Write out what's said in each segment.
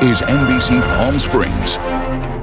is NBC Palm Springs.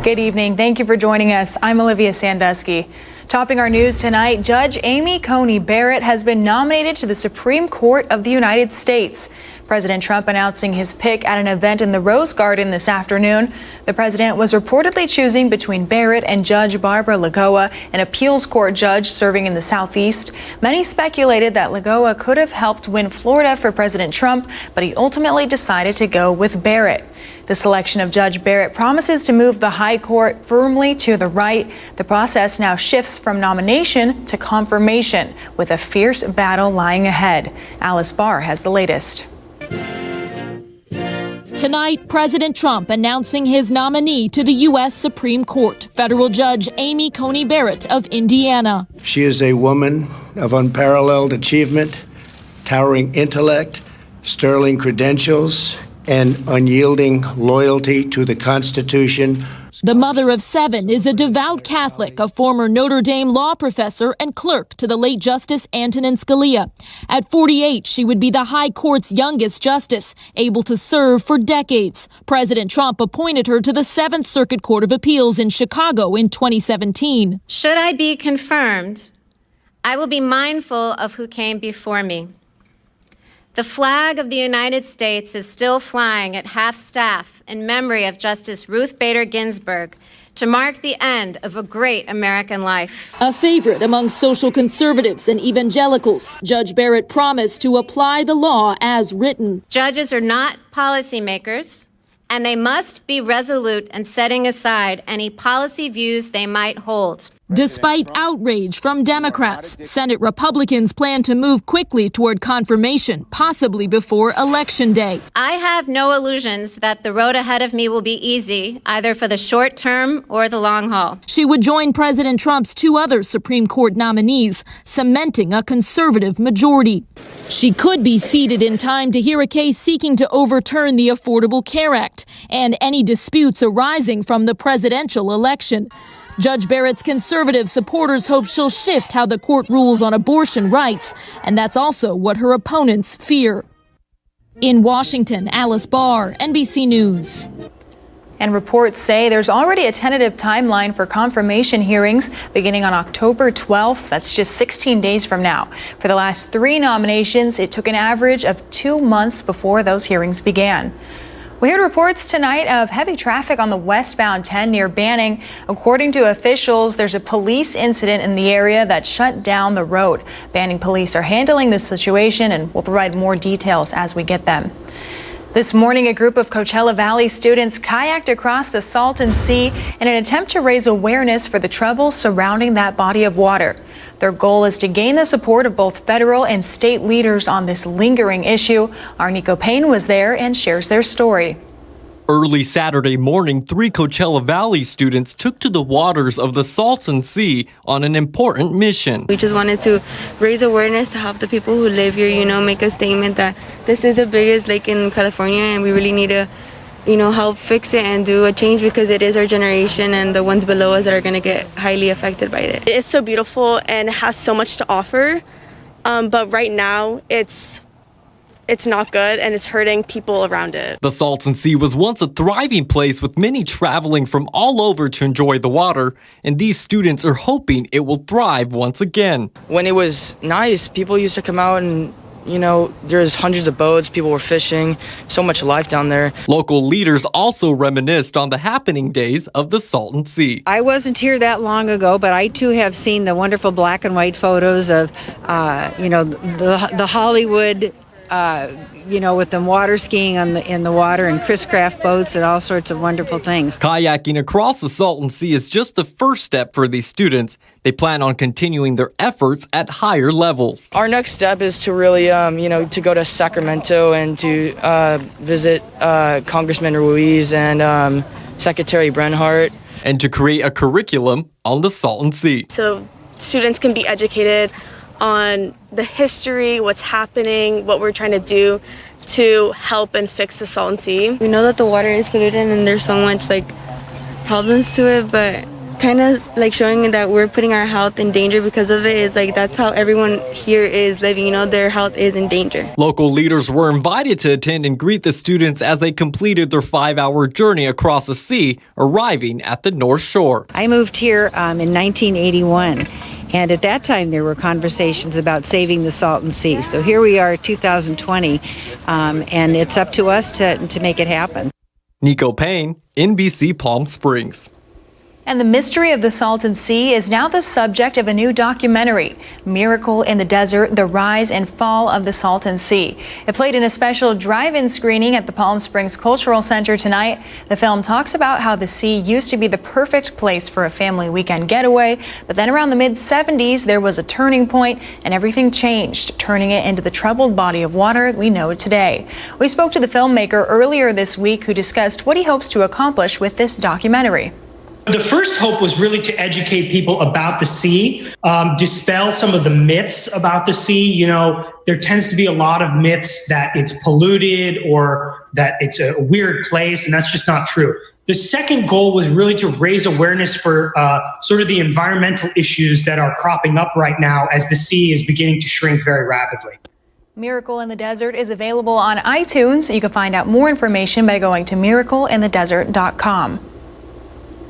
Good evening. Thank you for joining us. I'm Olivia Sandusky. Topping our news tonight, Judge Amy Coney Barrett has been nominated to the Supreme Court of the United States. President Trump announcing his pick at an event in the Rose Garden this afternoon. The president was reportedly choosing between Barrett and Judge Barbara Lagoa, an appeals court judge serving in the Southeast. Many speculated that Lagoa could have helped win Florida for President Trump, but he ultimately decided to go with Barrett. The selection of Judge Barrett promises to move the high court firmly to the right. The process now shifts from nomination to confirmation, with a fierce battle lying ahead. Alice Barr has the latest. Tonight, President Trump announcing his nominee to the U.S. Supreme Court, Federal Judge Amy Coney Barrett of Indiana. She is a woman of unparalleled achievement, towering intellect, sterling credentials, and unyielding loyalty to the Constitution. The mother of 7 is a devout Catholic, a former Notre Dame law professor and clerk to the late Justice Antonin Scalia. At 48, she would be the High Court's youngest justice, able to serve for decades. President Trump appointed her to the 7th Circuit Court of Appeals in Chicago in 2017. Should I be confirmed, I will be mindful of who came before me. The flag of the United States is still flying at half-staff in memory of Justice Ruth Bader Ginsburg to mark the end of a great American life. A favorite among social conservatives and evangelicals, Judge Barrett promised to apply the law as written. Judges are not policymakers, and they must be resolute in setting aside any policy views they might hold. Despite outrage from Democrats, Senate Republicans plan to move quickly toward confirmation, possibly before Election Day. I have no illusions that the road ahead of me will be easy, either for the short term or the long haul. She would join President Trump's 2 other Supreme Court nominees, cementing a conservative majority. She could be seated in time to hear a case seeking to overturn the Affordable Care Act and any disputes arising from the presidential election. Judge Barrett's conservative supporters hope she'll shift how the court rules on abortion rights, and that's also what her opponents fear. In Washington, Alice Barr, NBC News. And reports say there's already a tentative timeline for confirmation hearings beginning on October 12th. That's just 16 days from now. For the last 3 nominations, it took an average of 2 months before those hearings began. We heard reports tonight of heavy traffic on the westbound 10 near Banning. According to officials, there's a police incident in the area that shut down the road. Banning police are handling this situation, and we'll provide more details as we get them. This morning, a group of Coachella Valley students kayaked across the Salton Sea in an attempt to raise awareness for the troubles surrounding that body of water. Their goal is to gain the support of both federal and state leaders on this lingering issue. Our Nico Payne was there and shares their story. Early Saturday morning, 3 Coachella Valley students took to the waters of the Salton Sea on an important mission. We just wanted to raise awareness to help the people who live here, make a statement that this is the biggest lake in California and we really need to, help fix it and do a change because it is our generation and the ones below us that are going to get highly affected by it. It's so beautiful and it has so much to offer, but right now it's not good and it's hurting people around it. The Salton Sea was once a thriving place with many traveling from all over to enjoy the water, and these students are hoping it will thrive once again. When it was nice, people used to come out and there's hundreds of boats, people were fishing, so much life down there. Local leaders also reminisced on the happening days of the Salton Sea. I wasn't here that long ago, but I too have seen the wonderful black and white photos of, the Hollywood with them water skiing in the water and Chris Craft boats and all sorts of wonderful things. Kayaking across the Salton Sea is just the first step for these students. They plan on continuing their efforts at higher levels. Our next step is to really, to go to Sacramento and to visit Congressman Ruiz and Secretary Bernhardt. And to create a curriculum on the Salton Sea. So students can be educated on the history, what's happening, what we're trying to do to help and fix the Salton Sea. We know that the water is polluted and there's so much problems to it, but kind of like showing that we're putting our health in danger because of it. It's like that's how everyone here is living, their health is in danger. Local leaders were invited to attend and greet the students as they completed their 5-hour journey across the sea, arriving at the North Shore. I moved here in 1981. And at that time, there were conversations about saving the Salton Sea. So here we are, 2020, and it's up to us to make it happen. Nico Payne, NBC Palm Springs. And the mystery of the Salton Sea is now the subject of a new documentary, Miracle in the Desert, The Rise and Fall of the Salton Sea. It played in a special drive-in screening at the Palm Springs Cultural Center tonight. The film talks about how the sea used to be the perfect place for a family weekend getaway, but then around the mid-70s there was a turning point and everything changed, turning it into the troubled body of water we know today. We spoke to the filmmaker earlier this week who discussed what he hopes to accomplish with this documentary. The first hope was really to educate people about the sea, dispel some of the myths about the sea. There tends to be a lot of myths that it's polluted or that it's a weird place, and that's just not true. The second goal was really to raise awareness for sort of the environmental issues that are cropping up right now as the sea is beginning to shrink very rapidly. Miracle in the Desert is available on iTunes. You can find out more information by going to miracleinthedesert.com.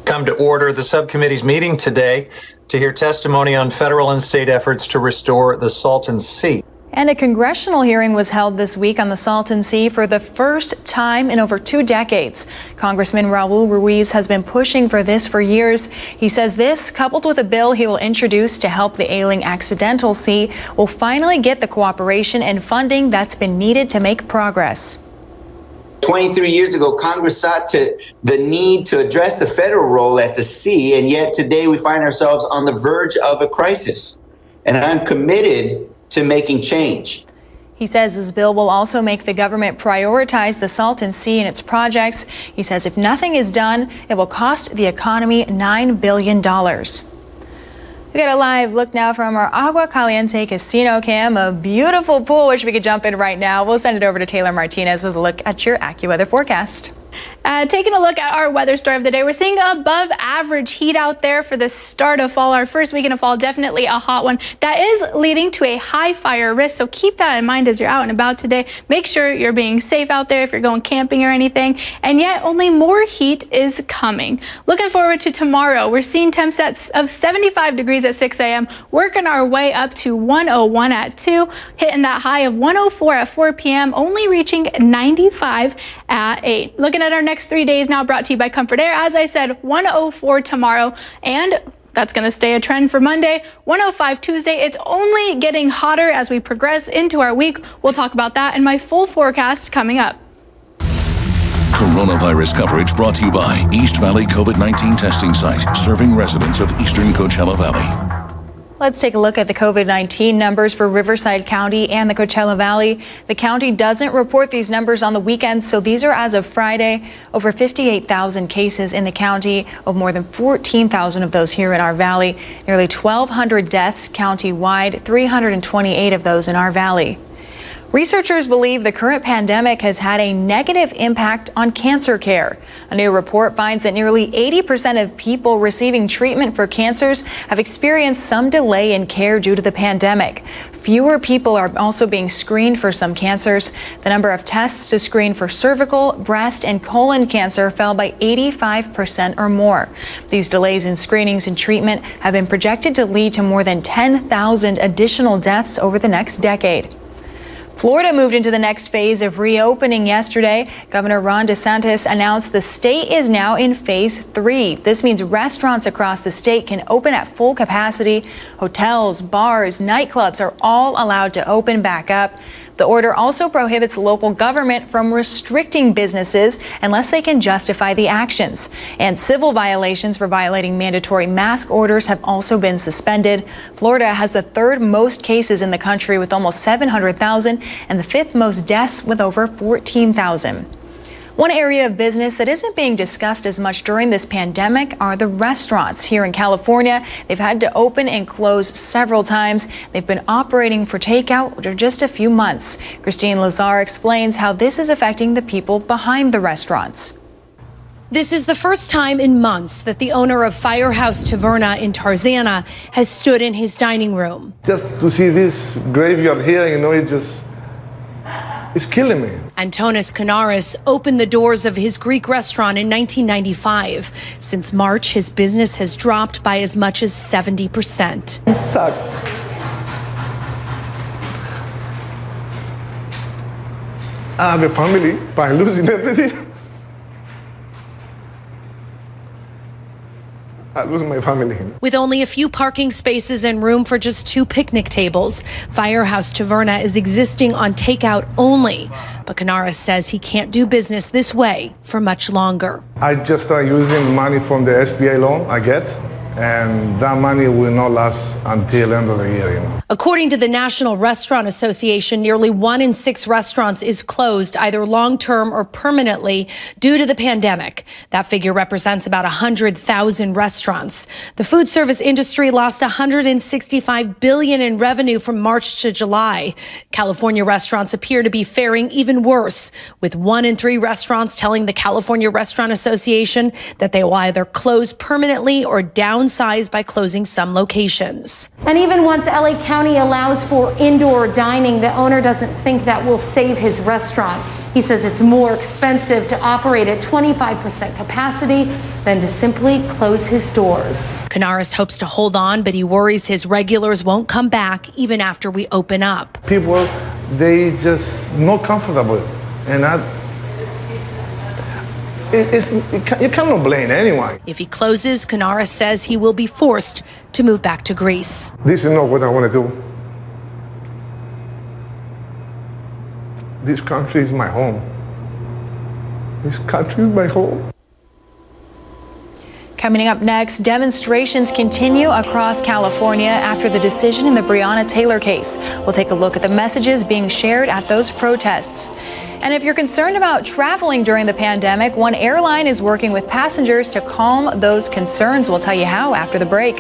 Come to order the subcommittee's meeting today to hear testimony on federal and state efforts to restore the Salton Sea. And a congressional hearing was held this week on the Salton Sea for the first time in over 2 decades. Congressman Raul Ruiz has been pushing for this for years. He says this, coupled with a bill he will introduce to help the ailing accidental sea, will finally get the cooperation and funding that's been needed to make progress. 23 years ago, Congress saw the need to address the federal role at the sea, and yet today we find ourselves on the verge of a crisis. And I'm committed to making change. He says his bill will also make the government prioritize the Salton Sea and its projects. He says if nothing is done, it will cost the economy $9 billion. We got a live look now from our Agua Caliente Casino Cam, a beautiful pool. Wish we could jump in right now. We'll send it over to Taylor Martinez with a look at your AccuWeather forecast. Taking a look at our weather story of the day, we're seeing above average heat out there for the start of fall. Our first weekend of fall, definitely a hot one. That is leading to a high fire risk, so keep that in mind as you're out and about today. Make sure you're being safe out there if you're going camping or anything. And yet only more heat is coming. Looking forward to tomorrow, we're seeing temps of 75 degrees at 6 a.m., working our way up to 101 at 2, hitting that high of 104 at 4 p.m., only reaching 95 at 8. Looking at our next 3 days now, brought to you by Comfort Air. As I said, 104 tomorrow, and that's going to stay a trend for Monday. 105 Tuesday. It's only getting hotter as we progress into our week. We'll talk about that in my full forecast coming up. Coronavirus coverage brought to you by East Valley COVID-19 testing site, serving residents of eastern Coachella Valley. Let's take a look at the COVID-19 numbers for Riverside County and the Coachella Valley. The county doesn't report these numbers on the weekends, so these are as of Friday. Over 58,000 cases in the county, of more than 14,000 of those here in our valley. Nearly 1,200 deaths county-wide, 328 of those in our valley. Researchers believe the current pandemic has had a negative impact on cancer care. A new report finds that nearly 80% of people receiving treatment for cancers have experienced some delay in care due to the pandemic. Fewer people are also being screened for some cancers. The number of tests to screen for cervical, breast, and colon cancer fell by 85% or more. These delays in screenings and treatment have been projected to lead to more than 10,000 additional deaths over the next decade. Florida moved into the next phase of reopening yesterday. Governor Ron DeSantis announced the state is now in phase 3. This means restaurants across the state can open at full capacity. Hotels, bars, nightclubs are all allowed to open back up. The order also prohibits local government from restricting businesses unless they can justify the actions. And civil violations for violating mandatory mask orders have also been suspended. Florida has the 3rd most cases in the country with almost 700,000 and the 5th most deaths with over 14,000. One area of business that isn't being discussed as much during this pandemic are the restaurants. Here in California, they've had to open and close several times. They've been operating for takeout for just a few months. Christine Lazar explains how this is affecting the people behind the restaurants. This is the first time in months that the owner of Firehouse Taverna in Tarzana has stood in his dining room. Just to see this graveyard here, it's killing me. Antonis Kanaris opened the doors of his Greek restaurant in 1995. Since March, his business has dropped by as much as 70%. It sucked. I have a family, but I'm losing everything. I lose my family. With only a few parking spaces and room for just 2 picnic tables, Firehouse Taverna is existing on takeout only. But Kanaris says he can't do business this way for much longer. I just started using money from the SBA loan I get, and that money will not last until the end of the year. According to the National Restaurant Association, nearly 1 in 6 restaurants is closed either long-term or permanently due to the pandemic. That figure represents about 100,000 restaurants. The food service industry lost $165 billion in revenue from March to July. California restaurants appear to be faring even worse, with 1 in 3 restaurants telling the California Restaurant Association that they will either close permanently or downsize by closing some locations. And even once LA County allows for indoor dining, the owner doesn't think that will save his restaurant. He says it's more expensive to operate at 25% capacity than to simply close his doors. Kanaris hopes to hold on, but he worries his regulars won't come back even after we open up. People, they just not comfortable, and you cannot blame anyone. If he closes, Kanaris says he will be forced to move back to Greece. This is not what I want to do. This country is my home. This country is my home. Coming up next, demonstrations continue across California after the decision in the Breonna Taylor case. We'll take a look at the messages being shared at those protests. And if you're concerned about traveling during the pandemic, one airline is working with passengers to calm those concerns. We'll tell you how after the break.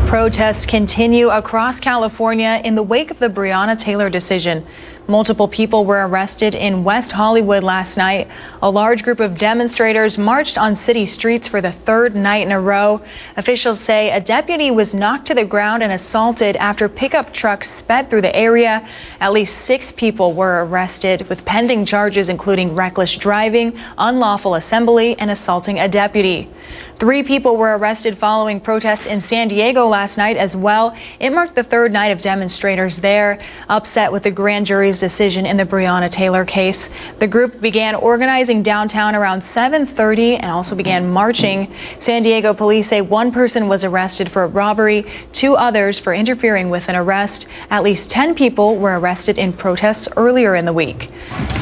Protests continue across California in the wake of the Breonna Taylor decision. Multiple people were arrested in West Hollywood last night. A large group of demonstrators marched on city streets for the 3rd night in a row. Officials say a deputy was knocked to the ground and assaulted after pickup trucks sped through the area. At least 6 people were arrested with pending charges including reckless driving, unlawful assembly, and assaulting a deputy. 3 people were arrested following protests in San Diego last night as well. It marked the 3rd night of demonstrators there, upset with the grand jury's judge's decision in the Breonna Taylor case. The group began organizing downtown around 7:30 and also began marching. San Diego police say one person was arrested for a robbery, 2 others for interfering with an arrest. At least 10 people were arrested in protests earlier in the week.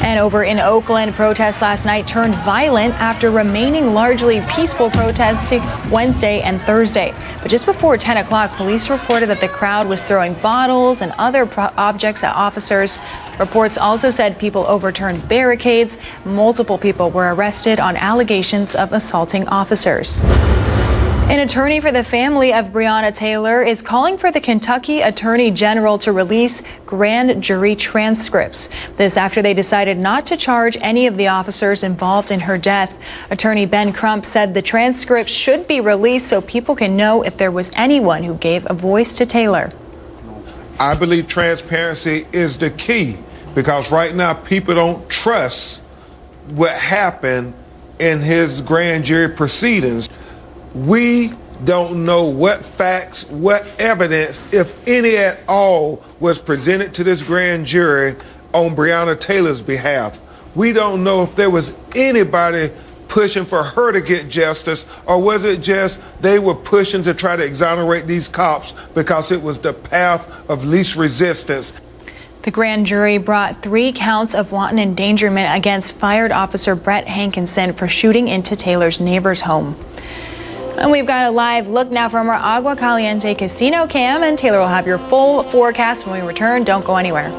And over in Oakland, protests last night turned violent after remaining largely peaceful protests Wednesday and Thursday. But just before 10 o'clock, police reported that the crowd was throwing bottles and other objects at officers. Reports also said people overturned barricades. Multiple people were arrested on allegations of assaulting officers. An attorney for the family of Breonna Taylor is calling for the Kentucky Attorney General to release grand jury transcripts. This after they decided not to charge any of the officers involved in her death. Attorney Ben Crump said the transcripts should be released so people can know if there was anyone who gave a voice to Taylor. I believe transparency is the key because right now people don't trust what happened in his grand jury proceedings. We don't know what facts, what evidence, if any at all, was presented to this grand jury on Breonna Taylor's behalf. We don't know if there was anybody pushing for her to get justice, or was it just they were pushing to try to exonerate these cops because it was the path of least resistance. The grand jury brought 3 counts of wanton endangerment against fired officer Brett Hankinson for shooting into Taylor's neighbor's home. And we've got a live look now from our Agua Caliente casino cam, and Taylor will have your full forecast when we return. Don't go anywhere.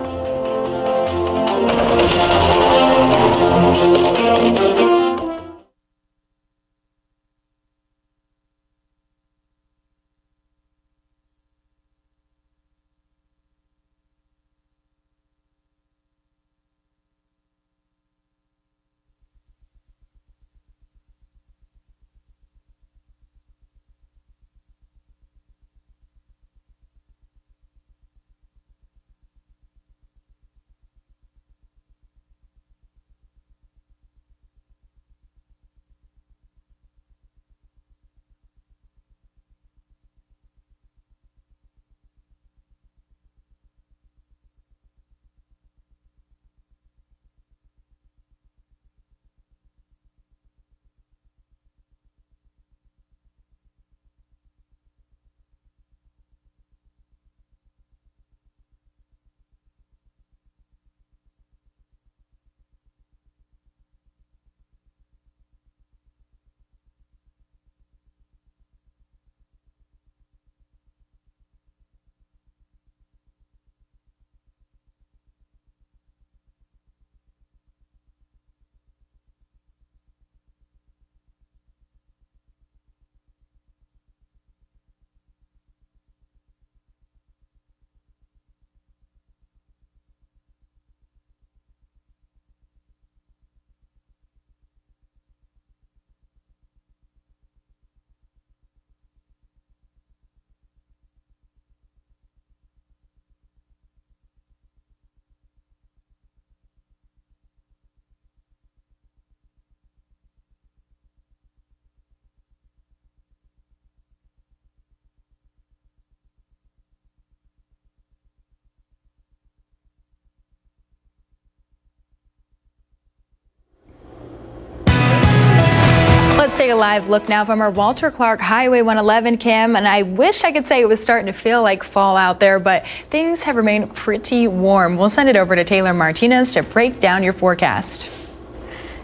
Let's take a live look now from our Walter Clark Highway 111 cam, and I wish I could say it was starting to feel like fall out there, but things have remained pretty warm. We'll send it over to Taylor Martinez to break down your forecast.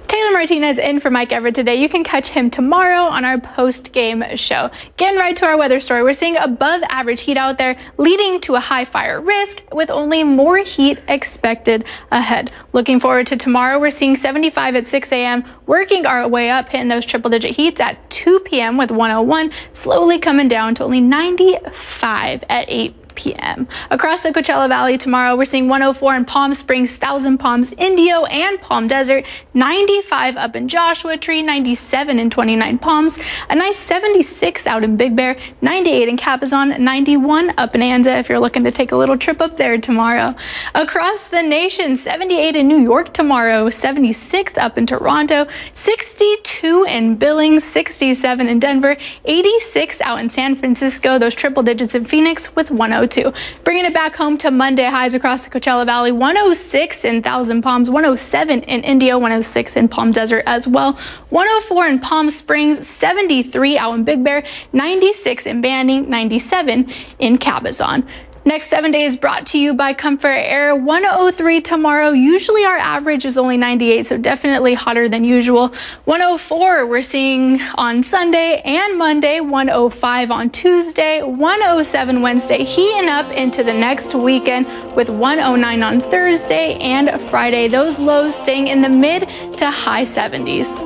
Taylor Martinez in for Mike Everett today. You can catch him tomorrow on our post-game show. Getting right to our weather story. We're seeing above average heat out there, leading to a high fire risk with only more heat expected ahead. Looking forward to tomorrow. We're seeing 75 at 6 a.m. Working our way up, hitting those triple-digit heats at 2 p.m. with 101, slowly coming down to only 95 at 8 p.m. Across the Coachella Valley tomorrow, we're seeing 104 in Palm Springs, Thousand Palms, Indio, and Palm Desert, 95 up in Joshua Tree, 97 in 29 Palms, a nice 76 out in Big Bear, 98 in Capizon, 91 up in Anza if you're looking to take a little trip up there tomorrow. Across the nation, 78 in New York tomorrow, 76 up in Toronto, 62 in Billings, 67 in Denver, 86 out in San Francisco, those triple digits in Phoenix with 102. 102. Bringing it back home to Monday, highs across the Coachella Valley, 106 in Thousand Palms, 107 in Indio, 106 in Palm Desert as well, 104 in Palm Springs, 73 out in Big Bear, 96 in Banning, 97 in Cabazon. Next 7 days brought to you by Comfort Air. 103 tomorrow. Usually our average is only 98, so definitely hotter than usual. 104 we're seeing on Sunday and Monday. 105 on Tuesday. 107 Wednesday. Heating up into the next weekend with 109 on Thursday and Friday. Those lows staying in the mid to high 70s.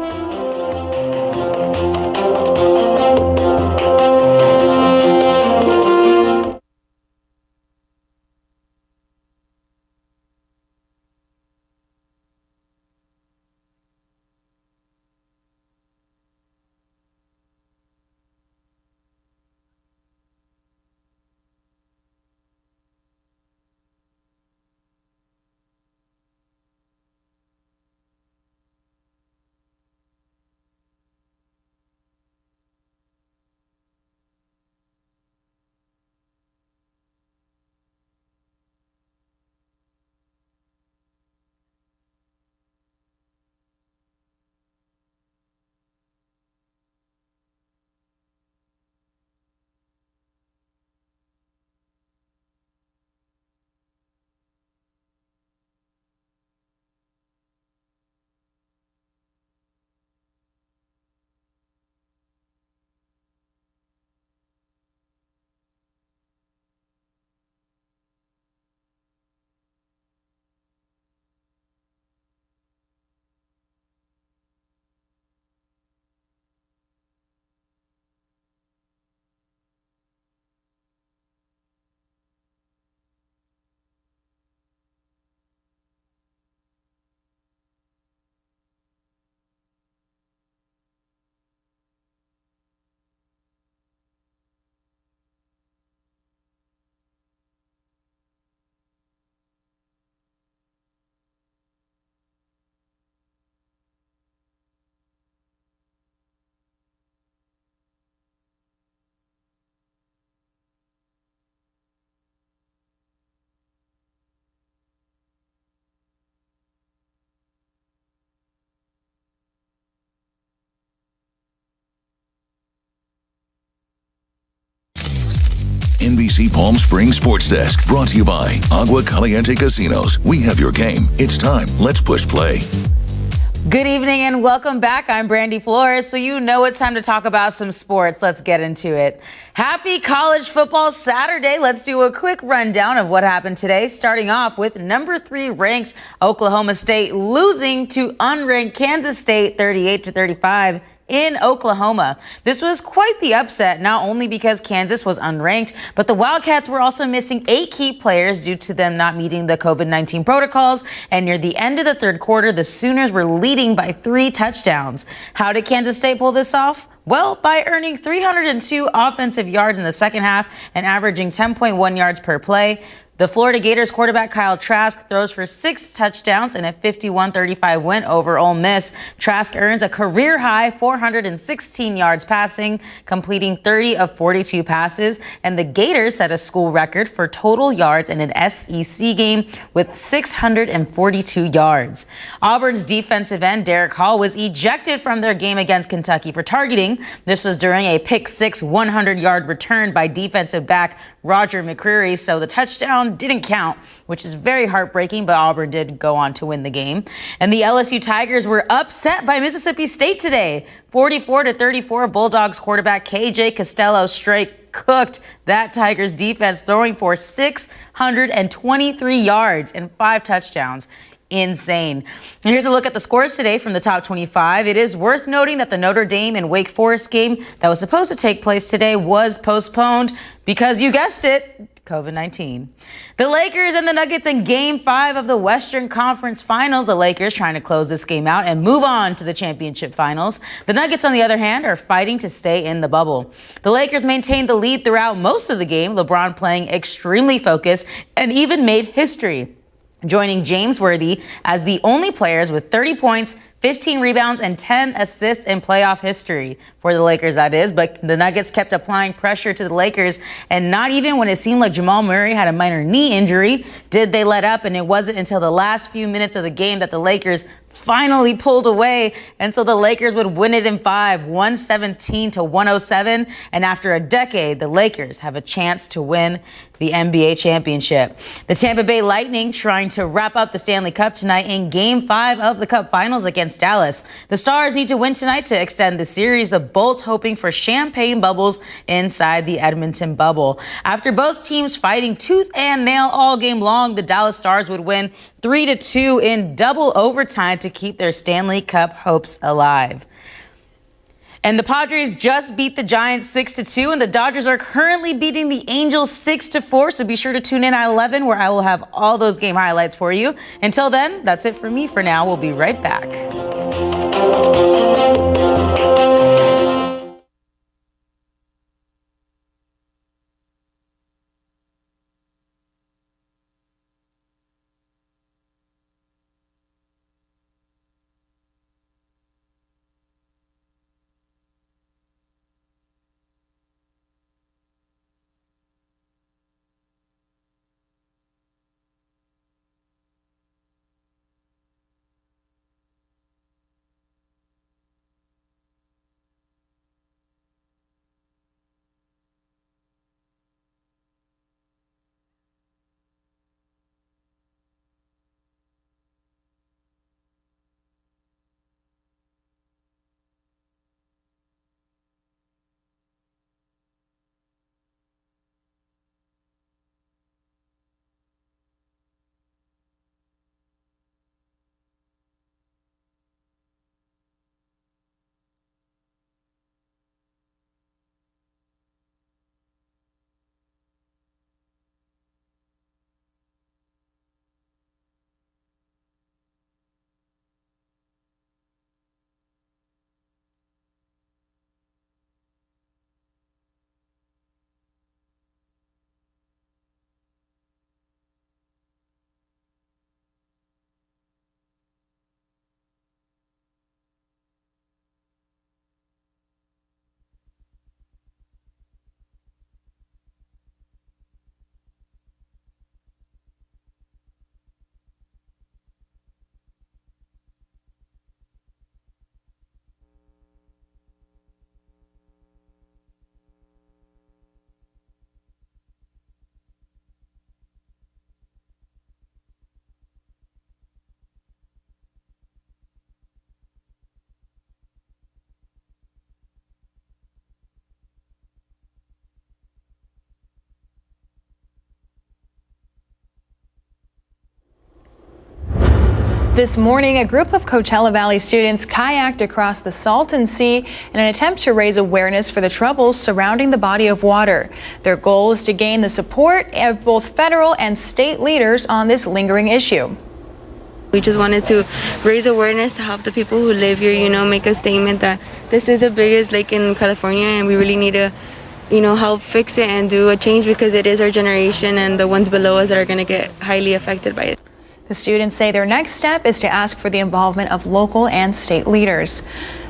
NBC Palm Springs Sports Desk, brought to you by Agua Caliente Casinos. We have your game. It's time. Let's push play. Good evening and welcome back. I'm Brandy Flores. So you know it's time to talk about some sports. Let's get into it. Happy College Football Saturday. Let's do a quick rundown of what happened today, starting off with number 3 ranked Oklahoma State losing to unranked Kansas State 38-35. In Oklahoma. This was quite the upset, not only because Kansas was unranked, but the Wildcats were also missing 8 key players due to them not meeting the COVID-19 protocols. And near the end of the third quarter, the Sooners were leading by 3 touchdowns. How did Kansas State pull this off? Well, by earning 302 offensive yards in the second half and averaging 10.1 yards per play. The Florida Gators quarterback Kyle Trask throws for 6 touchdowns in a 51-35 win over Ole Miss. Trask earns a career-high 416 yards passing, completing 30 of 42 passes, and the Gators set a school record for total yards in an SEC game with 642 yards. Auburn's defensive end Derek Hall was ejected from their game against Kentucky for targeting. This was during a pick-6 100-yard return by defensive back Roger McCreary, so the touchdown didn't count, which is very heartbreaking, but Auburn did go on to win the game. And the LSU Tigers were upset by Mississippi State today. 44-34, Bulldogs quarterback KJ Costello straight cooked that Tigers defense, throwing for 623 yards and 5 touchdowns. Insane. And here's a look at the scores today from the top 25. It is worth noting that the Notre Dame and Wake Forest game that was supposed to take place today was postponed because, you guessed it, COVID-19. The Lakers and the Nuggets in Game 5 of the Western Conference Finals. The Lakers trying to close this game out and move on to the championship finals. The Nuggets, on the other hand, are fighting to stay in the bubble. The Lakers maintained the lead throughout most of the game, LeBron playing extremely focused and even made history, joining James Worthy as the only players with 30 points, 15 rebounds and 10 assists in playoff history for the Lakers, that is. But the Nuggets kept applying pressure to the Lakers, and not even when it seemed like Jamal Murray had a minor knee injury did they let up, and it wasn't until the last few minutes of the game that the Lakers finally pulled away, and so the Lakers would win it in 5, 117-107, and after a decade, the Lakers have a chance to win the NBA championship. The Tampa Bay Lightning trying to wrap up the Stanley Cup tonight in Game 5 of the Cup Finals against Dallas. The Stars need to win tonight to extend the series, the Bolts hoping for champagne bubbles inside the Edmonton bubble. After both teams fighting tooth and nail all game long, the Dallas Stars would win 3-2 in double overtime to keep their Stanley Cup hopes alive. And the Padres just beat the Giants 6-2, and the Dodgers are currently beating the Angels 6-4. So be sure to tune in at 11, where I will have all those game highlights for you. Until then, that's it for me for now. We'll be right back. This morning, a group of Coachella Valley students kayaked across the Salton Sea in an attempt to raise awareness for the troubles surrounding the body of water. Their goal is to gain the support of both federal and state leaders on this lingering issue. We just wanted to raise awareness to help the people who live here, make a statement that this is the biggest lake in California and we really need to, help fix it and do a change because it is our generation and the ones below us that are going to get highly affected by it. The students say their next step is to ask for the involvement of local and state leaders.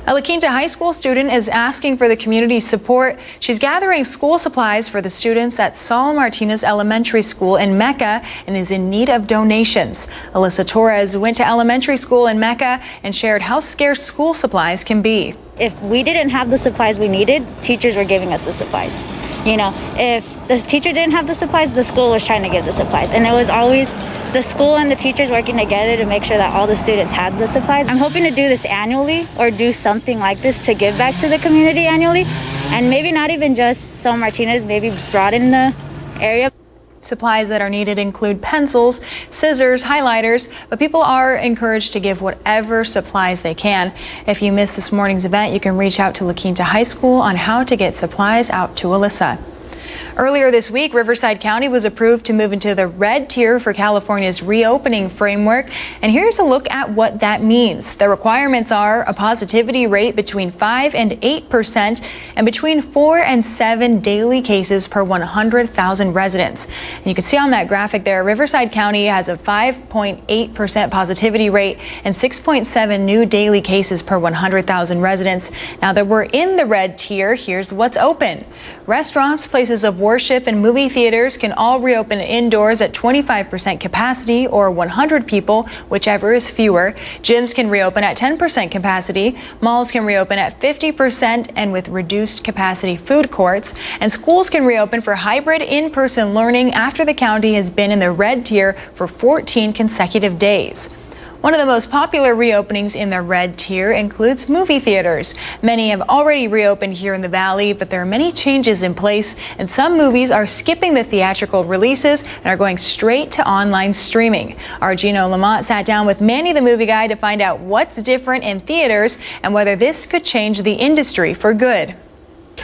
A La Quinta High School student is asking for the community's support. She's gathering school supplies for the students at Saul Martinez Elementary School in Mecca and is in need of donations. Alyssa Torres went to elementary school in Mecca and shared how scarce school supplies can be. If we didn't have the supplies we needed, teachers were giving us the supplies. If the teacher didn't have the supplies, the school was trying to give the supplies. And it was always the school and the teachers working together to make sure that all the students had the supplies. I'm hoping to do this annually or do something like this to give back to the community annually. And maybe not even just Saul Martinez, maybe broaden the area. Supplies that are needed include pencils, scissors, highlighters, but people are encouraged to give whatever supplies they can. If you missed this morning's event, you can reach out to La Quinta High School on how to get supplies out to Alyssa. Earlier this week, Riverside County was approved to move into the red tier for California's reopening framework. And here's a look at what that means. The requirements are a positivity rate between 5 and 8% and between 4 and 7 daily cases per 100,000 residents. And you can see on that graphic there, Riverside County has a 5.8% positivity rate and 6.7 new daily cases per 100,000 residents. Now that we're in the red tier, here's what's open. Restaurants, places of worship, and movie theaters can all reopen indoors at 25% capacity or 100 people, whichever is fewer. Gyms can reopen at 10% capacity. Malls can reopen at 50% and with reduced capacity food courts. And schools can reopen for hybrid in-person learning after the county has been in the red tier for 14 consecutive days. One of the most popular reopenings in the red tier includes movie theaters. Many have already reopened here in the Valley, but there are many changes in place, and some movies are skipping the theatrical releases and are going straight to online streaming. Our Gino Lamont sat down with Manny the Movie Guy to find out what's different in theaters and whether this could change the industry for good.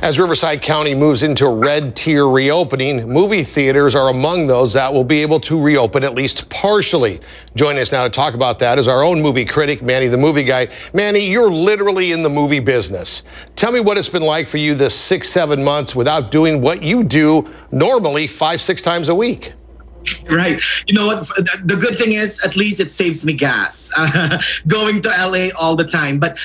As Riverside County moves into red tier reopening, movie theaters are among those that will be able to reopen at least partially. Joining us now to talk about that is our own movie critic, Manny the Movie Guy. Manny, you're literally in the movie business. Tell me what it's been like for you this 6-7 months without doing what you do normally 5-6 times a week. Right. You know what? The good thing is, at least it saves me gas going to LA all the time. But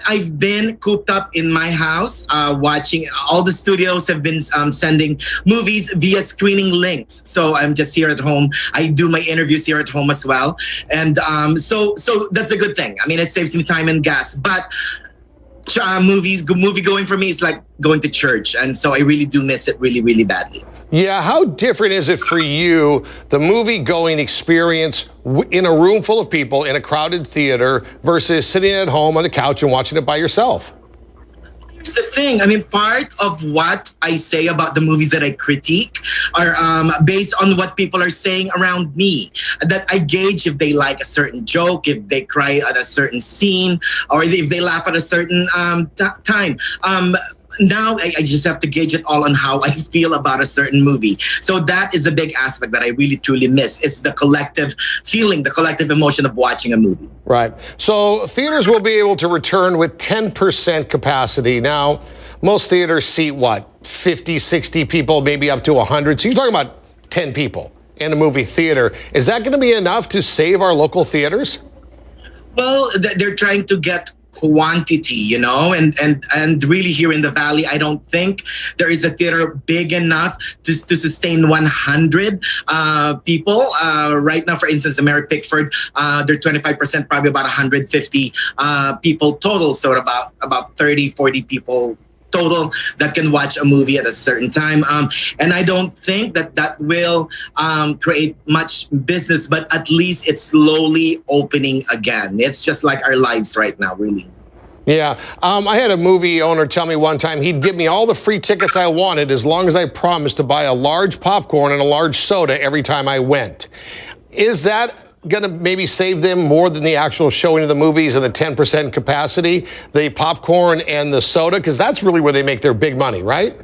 I've been cooped up in my house watching. All the studios have been sending movies via screening links. So I'm just here at home. I do my interviews here at home as well. And so that's a good thing. I mean, it saves me time and gas. But movie going for me is like going to church. And so I really do miss it really, really badly. Yeah, how different is it for you, the movie-going experience in a room full of people in a crowded theater versus sitting at home on the couch and watching it by yourself? Here's the thing. I mean, part of what I say about the movies that I critique are based on what people are saying around me. That I gauge if they like a certain joke, if they cry at a certain scene, or if they laugh at a certain time. Now I just have to gauge it all on how I feel about a certain movie. So that is a big aspect that I really truly miss. It's the collective feeling, the collective emotion of watching a movie. Right. So theaters will be able to return with 10% capacity. Now, most theaters seat what? 50, 60 people, maybe up to 100. So you're talking about 10 people in a movie theater. Is that going to be enough to save our local theaters? Well, they're trying to get quantity, you know, and really here in the Valley, I don't think there is a theater big enough to sustain 100 people. Right now, for instance, the Mary Pickford, they're 25%, probably about 150 people total. So about 30, 40 people total that can watch a movie at a certain time. And I don't think that will create much business, but at least it's slowly opening again. It's just like our lives right now, really. Yeah. I had a movie owner tell me one time he'd give me all the free tickets I wanted as long as I promised to buy a large popcorn and a large soda every time I went. Is that going to maybe save them more than the actual showing of the movies and the 10% capacity, the popcorn and the soda? Because that's really where they make their big money, right?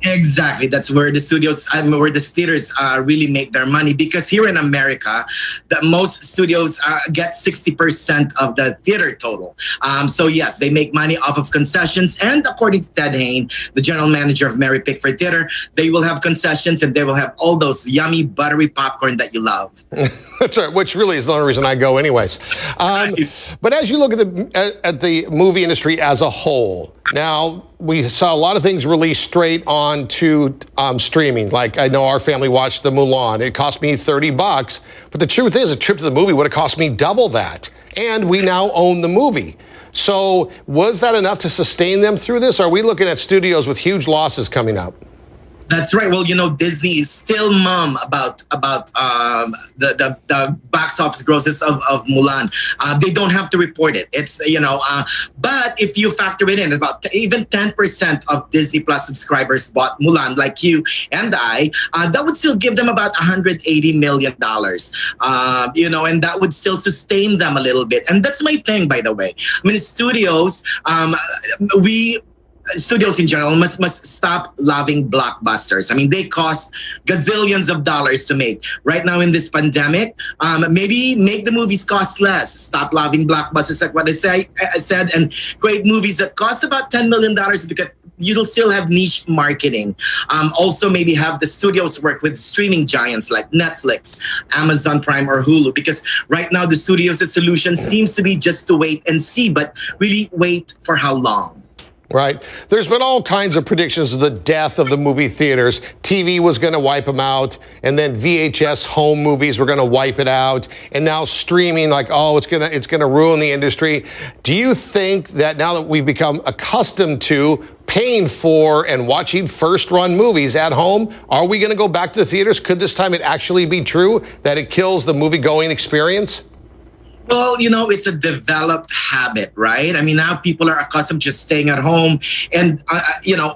Exactly. That's where the studios, where the theaters really make their money. Because here in America, most studios get 60% of the theater total. So yes, they make money off of concessions. And according to Ted Hain, the general manager of Mary Pickford Theater, they will have concessions and they will have all those yummy, buttery popcorn that you love. That's right, which really is the only reason I go anyways. But as you look at the movie industry as a whole, now, we saw a lot of things released straight on to streaming. Like, I know our family watched the Mulan. It cost me $30, but the truth is a trip to the movie would have cost me double that. And we now own the movie. So was that enough to sustain them through this? Or are we looking at studios with huge losses coming up? That's right. Well, you know, Disney is still mum about the box office grosses of Mulan. They don't have to report it. It's, you know, but if you factor it in, about even 10% of Disney Plus subscribers bought Mulan, like you and I, that would still give them about $180 million, you know, and that would still sustain them a little bit. And that's my thing, by the way. I mean, studios, studios in general must stop loving blockbusters. I mean, they cost gazillions of dollars to make. Right now in this pandemic, maybe make the movies cost less. Stop loving blockbusters, like what I said, and create movies that cost about $10 million because you'll still have niche marketing. Also, maybe have the studios work with streaming giants like Netflix, Amazon Prime, or Hulu, because right now the studios' solution seems to be just to wait and see, but really wait for how long? Right. There's been all kinds of predictions of the death of the movie theaters. TV was going to wipe them out, and then VHS home movies were going to wipe it out, and now streaming, like, oh, it's going to ruin the industry. Do you think that now that we've become accustomed to paying for and watching first-run movies at home, are we going to go back to the theaters? Could this time it actually be true that it kills the movie-going experience? Well, it's a developed habit, right? I mean, now people are accustomed to just staying at home and,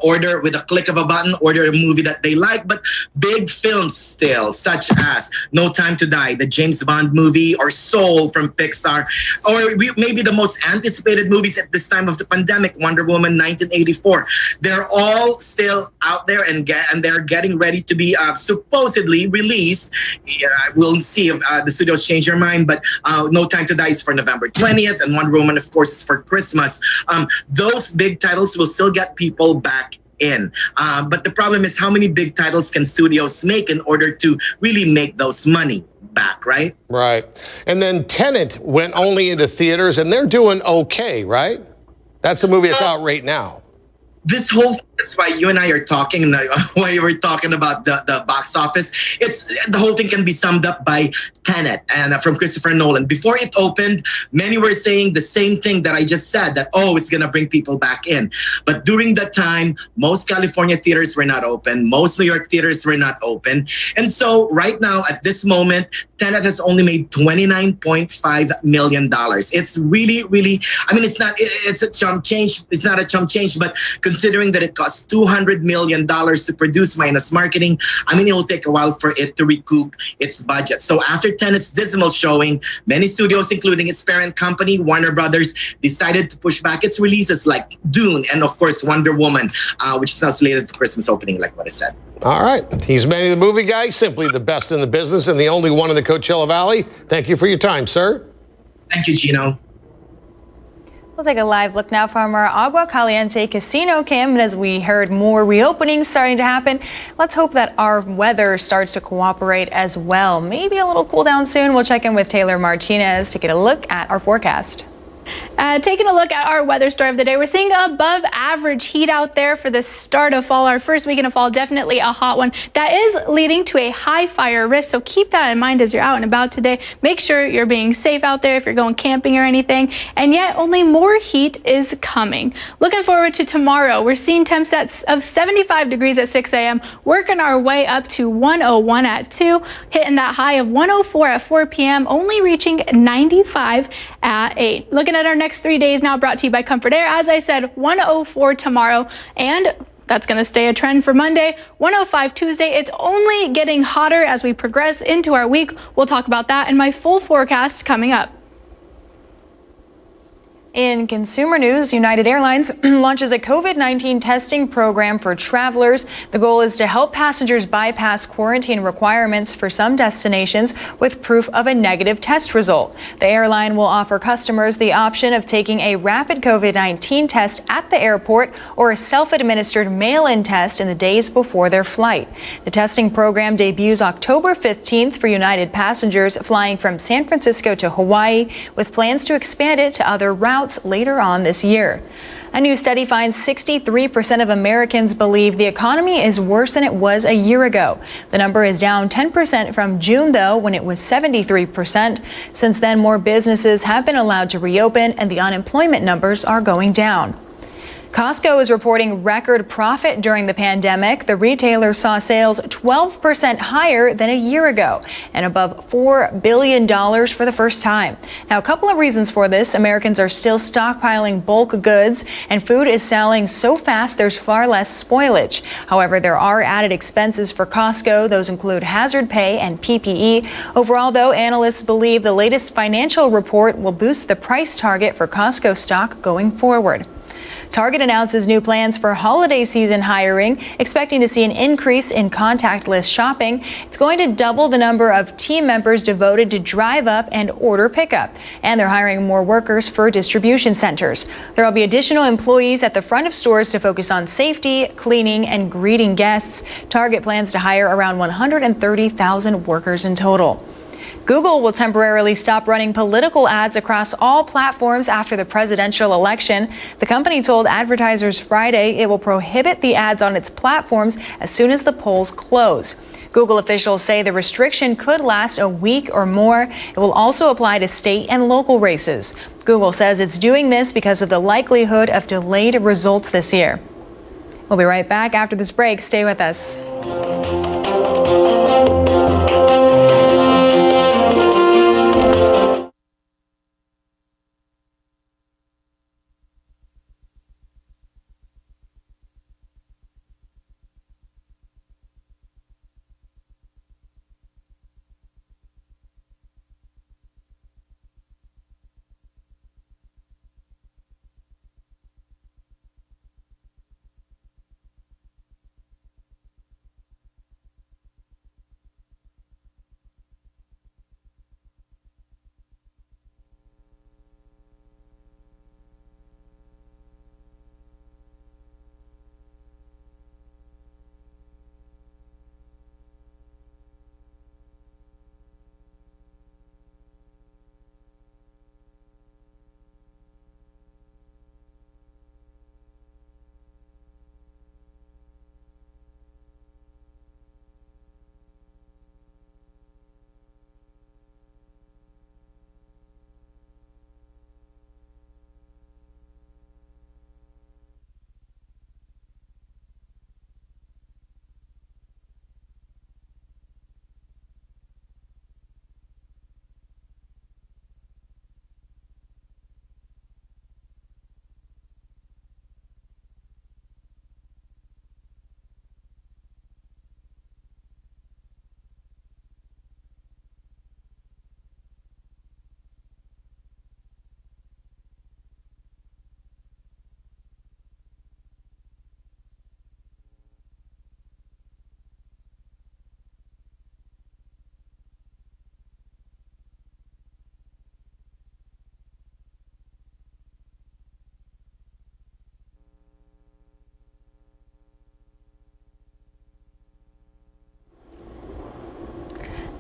order with a click of a button, order a movie that they like. But big films still, such as No Time to Die, the James Bond movie, or Soul from Pixar, or maybe the most anticipated movies at this time of the pandemic, Wonder Woman 1984. They're all still out there and they're getting ready to be supposedly released. We'll see if the studios change their mind, but No Time to Die is for November 20th, and Wonder Woman, of course, is for Christmas. Those big titles will still get people back in. But the problem is, how many big titles can studios make in order to really make those money back, right? Right. And then Tenet went only into theaters, and they're doing okay, right? That's the movie that's out right now. This whole that's why you and I are talking, and why we're talking about the box office. The whole thing can be summed up by Tenet and from Christopher Nolan. Before it opened, many were saying the same thing that I just said, that, oh, it's going to bring people back in. But during that time, most California theaters were not open. Most New York theaters were not open. And so right now, at this moment, Tenet has only made $29.5 million. It's really, really, I mean, it's a chump change. It's not a chump change, but considering that it costs $200 million to produce minus marketing, I mean, it will take a while for it to recoup its budget. So after Tenet's dismal showing, many studios, including its parent company, Warner Brothers, decided to push back its releases like Dune and, of course, Wonder Woman, which is now slated for Christmas opening, like what I said. All right. He's Manny the Movie Guy, simply the best in the business and the only one in the Coachella Valley. Thank you for your time, sir. Thank you, Gino. We'll take a live look now from our Agua Caliente casino cam. And as we heard more reopenings starting to happen, let's hope that our weather starts to cooperate as well. Maybe a little cool down soon. We'll check in with Taylor Martinez to get a look at our forecast. Taking a look at our weather story of the day, we're seeing above average heat out there for the start of fall. Our first weekend of fall, definitely a hot one. That is leading to a high fire risk, so keep that in mind as you're out and about today. Make sure you're being safe out there if you're going camping or anything. And yet only more heat is coming. Looking forward to tomorrow. We're seeing temps of 75 degrees at 6 a.m., working our way up to 101 at 2, hitting that high of 104 at 4 p.m., only reaching 95 at 8. Looking at our next 3 days now, brought to you by Comfort Air. As I said, 104 tomorrow, and that's going to stay a trend for Monday. 105 Tuesday. It's only getting hotter as we progress into our week. We'll talk about that in my full forecast coming up. In consumer news, United Airlines launches a COVID-19 testing program for travelers. The goal is to help passengers bypass quarantine requirements for some destinations with proof of a negative test result. The airline will offer customers the option of taking a rapid COVID-19 test at the airport or a self-administered mail-in test in the days before their flight. The testing program debuts October 15th for United passengers flying from San Francisco to Hawaii, with plans to expand it to other routes later on this year. A new study finds 63% of Americans believe the economy is worse than it was a year ago. The number is down 10% from June, though, when it was 73%. Since then, more businesses have been allowed to reopen and the unemployment numbers are going down. Costco is reporting record profit during the pandemic. The retailer saw sales 12% higher than a year ago and above $4 billion for the first time. Now, a couple of reasons for this. Americans are still stockpiling bulk goods, and food is selling so fast there's far less spoilage. However, there are added expenses for Costco. Those include hazard pay and PPE. Overall, though, analysts believe the latest financial report will boost the price target for Costco stock going forward. Target announces new plans for holiday season hiring, expecting to see an increase in contactless shopping. It's going to double the number of team members devoted to drive up and order pickup. And they're hiring more workers for distribution centers. There will be additional employees at the front of stores to focus on safety, cleaning, and greeting guests. Target plans to hire around 130,000 workers in total. Google will temporarily stop running political ads across all platforms after the presidential election. The company told advertisers Friday it will prohibit the ads on its platforms as soon as the polls close. Google officials say the restriction could last a week or more. It will also apply to state and local races. Google says it's doing this because of the likelihood of delayed results this year. We'll be right back after this break. Stay with us.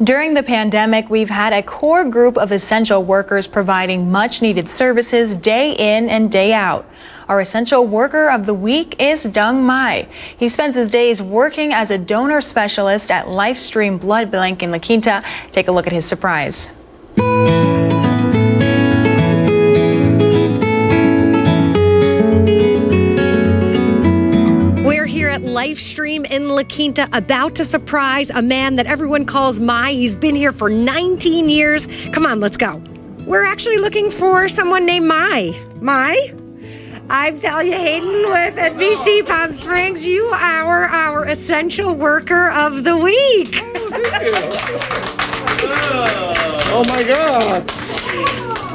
During the pandemic, we've had a core group of essential workers providing much needed services day in and day out. Our essential worker of the week is Dung Mai. He spends his days working as a donor specialist at Lifestream Blood Bank in La Quinta. Take a look at his surprise. Lifestream in La Quinta, about to surprise a man that everyone calls Mai. He's been here for 19 years. Come on, let's go. We're actually looking for someone named Mai. Mai? I'm Thalia Hayden with NBC Palm Springs. You are our essential worker of the week. Oh my God.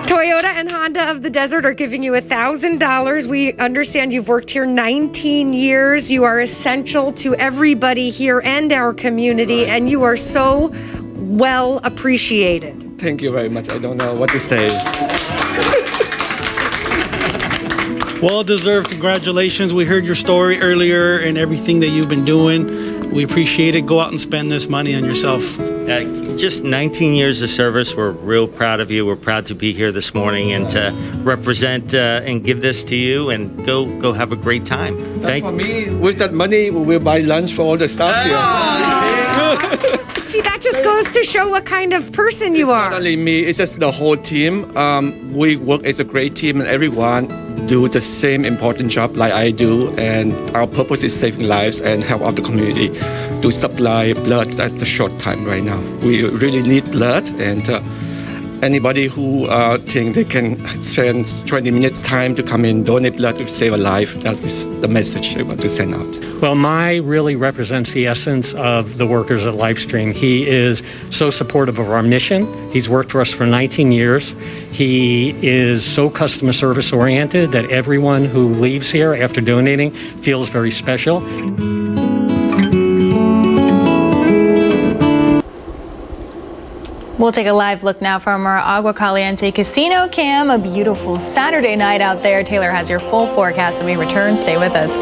Toyota and Honda of the Desert are giving you $1,000. We understand you've worked here 19 years. You are essential to everybody here and our community, and you are so well appreciated. Thank you very much. I don't know what to say. Well-deserved congratulations. We heard your story earlier and everything that you've been doing. We appreciate it. Go out and spend this money on yourself. Just 19 years of service. We're real proud of you. We're proud to be here this morning and to represent and give this to you and go have a great time. For me, with that money, we will buy lunch for all the staff here. See, that just goes to show what kind of person you are. Not only me, it's just the whole team. We work as a great team and everyone do the same important job like I do, and our purpose is saving lives and help out the community to supply blood at the short time right now. We really need blood, and anybody who think they can spend 20 minutes time to come in, donate blood to save a life, that is the message I want to send out. Well, Mai really represents the essence of the workers at Livestream. He is so supportive of our mission. He's worked for us for 19 years. He is so customer service oriented that everyone who leaves here after donating feels very special. We'll take a live look now from our Agua Caliente casino cam. A beautiful Saturday night out there. Taylor has your full forecast when we return. Stay with us.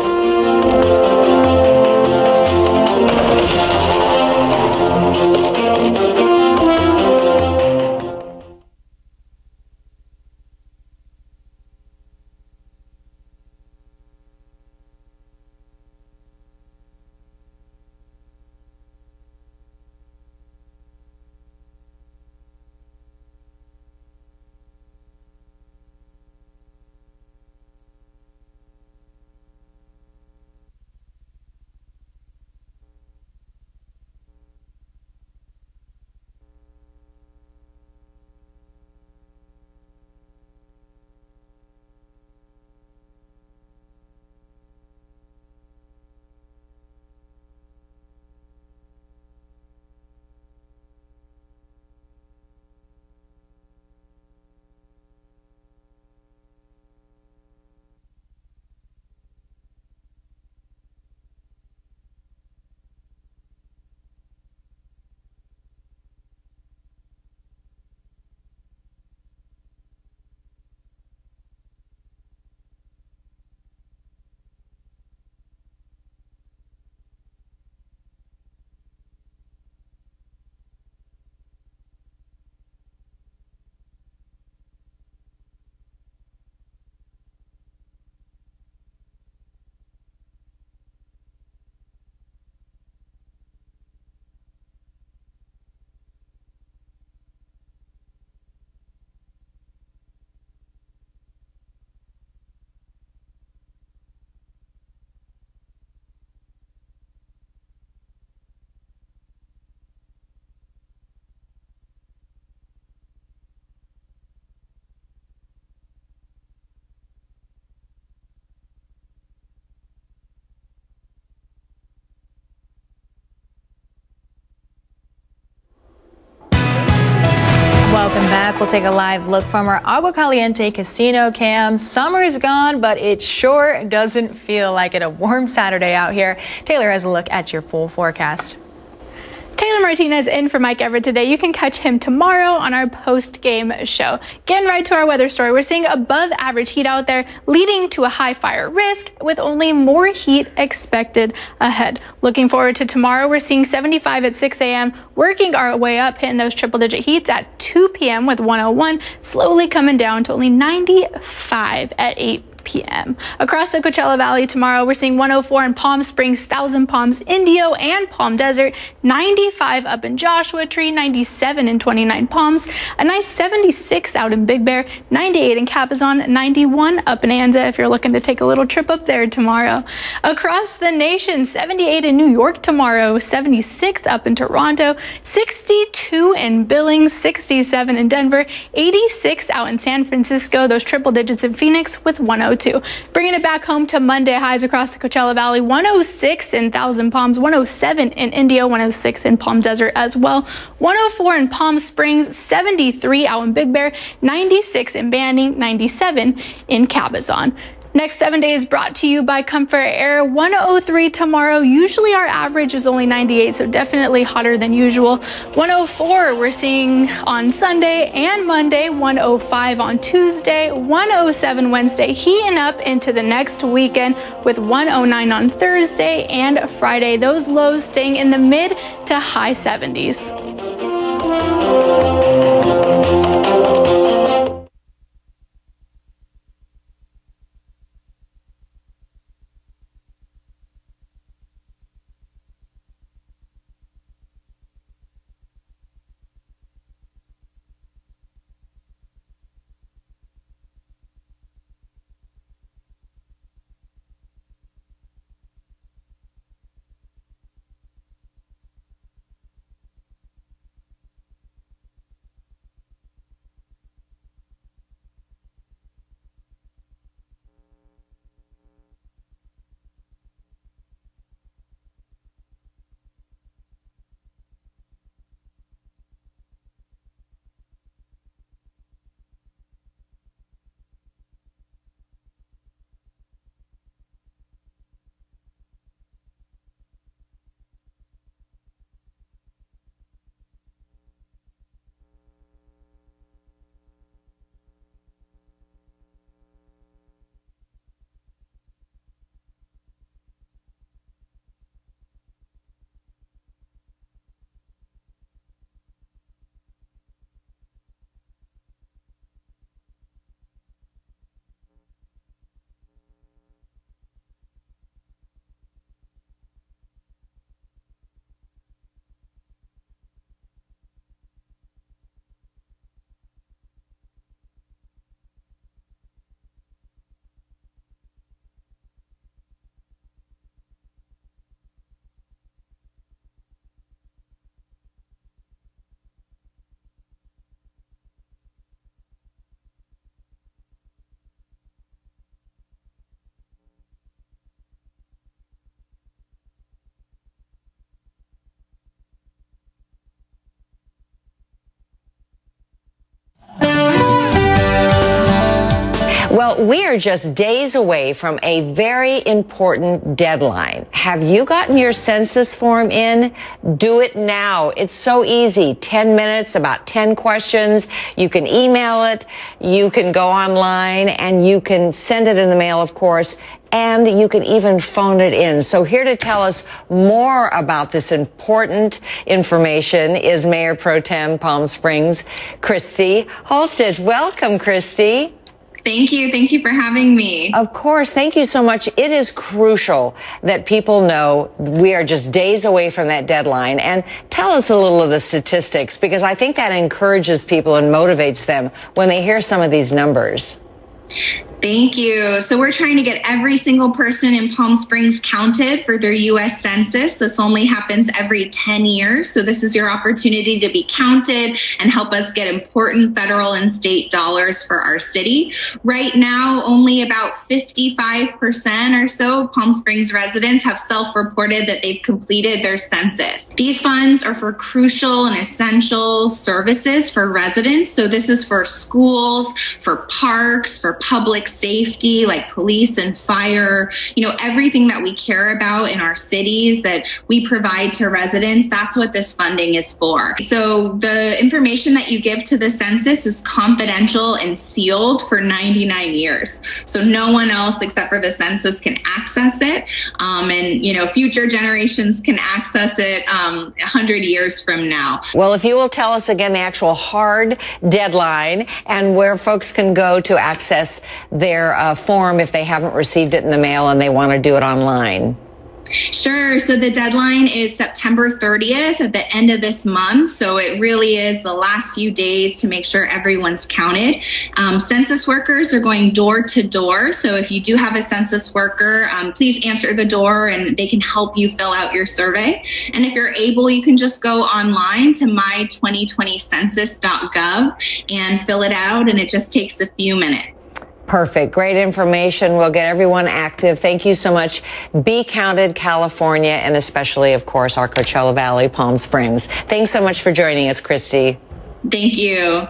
Welcome back. We'll take a live look from our Agua Caliente casino cam. Summer is gone, but it sure doesn't feel like it. A warm Saturday out here. Taylor has a look at your full forecast. Taylor Martinez in for Mike Everett today. You can catch him tomorrow on our post-game show. Getting right to our weather story. We're seeing above average heat out there, leading to a high fire risk with only more heat expected ahead. Looking forward to tomorrow. We're seeing 75 at 6 a.m., working our way up, hitting those triple-digit heats at 2 p.m. with 101, slowly coming down to only 95 at 8 p.m. Across the Coachella Valley tomorrow, we're seeing 104 in Palm Springs, Thousand Palms, Indio, and Palm Desert, 95 up in Joshua Tree, 97 in 29 Palms, a nice 76 out in Big Bear, 98 in Capizon, 91 up in Anza if you're looking to take a little trip up there tomorrow. Across the nation, 78 in New York tomorrow, 76 up in Toronto, 62 in Billings, 67 in Denver, 86 out in San Francisco, those triple digits in Phoenix with 102. Bringing it back home to Monday highs across the Coachella Valley, 106 in Thousand Palms, 107 in Indio, 106 in Palm Desert as well, 104 in Palm Springs, 73 out in Big Bear, 96 in Banning, 97 in Cabazon. Next 7 days brought to you by Comfort Air. 103 tomorrow. Usually our average is only 98, so definitely hotter than usual. 104 we're seeing on Sunday and Monday. 105 on Tuesday. 107 Wednesday. Heating up into the next weekend with 109 on Thursday and Friday. Those lows staying in the mid to high 70s. Well, we are just days away from a very important deadline. Have you gotten your census form in? Do it now. It's so easy. 10 minutes, about 10 questions. You can email it, you can go online, and you can send it in the mail, of course, and you can even phone it in. So here to tell us more about this important information is Mayor Pro Tem Palm Springs, Christy Halstead. Welcome, Christy. Thank you. Thank you for having me. Of course. Thank you so much. It is crucial that people know we are just days away from that deadline. And tell us a little of the statistics, because I think that encourages people and motivates them when they hear some of these numbers. Thank you. So we're trying to get every single person in Palm Springs counted for their U.S. Census. This only happens every 10 years. So this is your opportunity to be counted and help us get important federal and state dollars for our city. Right now, only about 55% or so of Palm Springs residents have self-reported that they've completed their census. These funds are for crucial and essential services for residents. So this is for schools, for parks, for public safety like police and fire, everything that we care about in our cities that we provide to residents. That's what this funding is for. So the information that you give to the census is confidential and sealed for 99 years. So no one else except for the census can access it. And future generations can access it 100 years from now. Well, if you will tell us again the actual hard deadline and where folks can go to access their form if they haven't received it in the mail and they want to do it online. Sure. So the deadline is September 30th at the end of this month. So it really is the last few days to make sure everyone's counted. Census workers are going door to door. So if you do have a census worker, please answer the door and they can help you fill out your survey. And if you're able, you can just go online to my2020census.gov and fill it out. And it just takes a few minutes. Perfect. Great information. We'll get everyone active. Thank you so much. Be Counted, California, and especially, of course, our Coachella Valley, Palm Springs. Thanks so much for joining us, Christy. Thank you.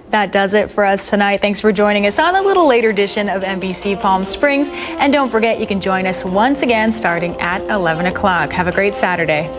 That does it for us tonight. Thanks for joining us on a little later edition of NBC Palm Springs. And don't forget, you can join us once again starting at 11 o'clock. Have a great Saturday.